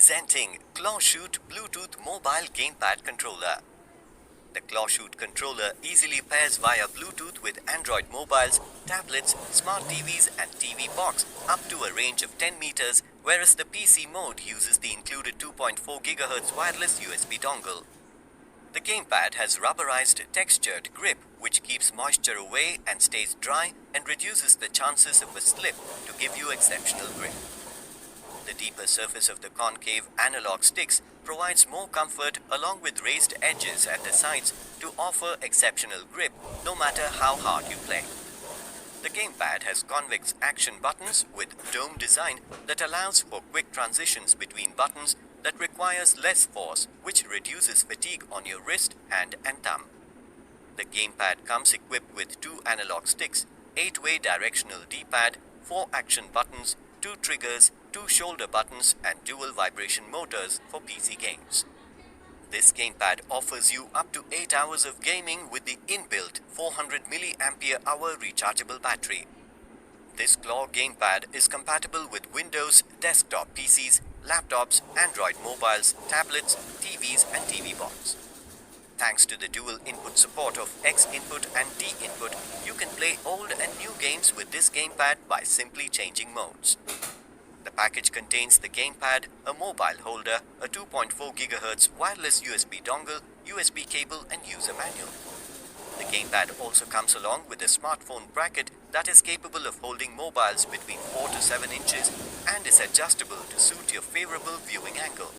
Presenting ClawShoot Bluetooth Mobile Gamepad Controller. The ClawShoot controller easily pairs via Bluetooth with Android mobiles, tablets, smart TVs and TV box up to a range of 10 meters, whereas the PC mode uses the included 2.4 GHz wireless USB dongle. The gamepad has rubberized textured grip which keeps moisture away and stays dry and reduces the chances of a slip to give you exceptional grip. The deeper surface of the concave analog sticks provides more comfort along with raised edges at the sides to offer exceptional grip no matter how hard you play. The gamepad has convex action buttons with dome design that allows for quick transitions between buttons that requires less force, which reduces fatigue on your wrist, hand and thumb. The gamepad comes equipped with 2 analog sticks, 8-way directional D-pad, 4 action buttons, 2 triggers, 2 shoulder buttons and dual vibration motors for PC games. This gamepad offers you up to 8 hours of gaming with the inbuilt 400 mAh rechargeable battery. This Claw gamepad is compatible with Windows, desktop PCs, laptops, Android mobiles, tablets, TVs and TV box. Thanks to the dual input support of X input and D input, you can play old and new games with this gamepad by simply changing modes. The package contains the gamepad, a mobile holder, a 2.4 GHz wireless USB dongle, USB cable and user manual. The gamepad also comes along with a smartphone bracket that is capable of holding mobiles between 4 to 7 inches and is adjustable to suit your favorable viewing angle.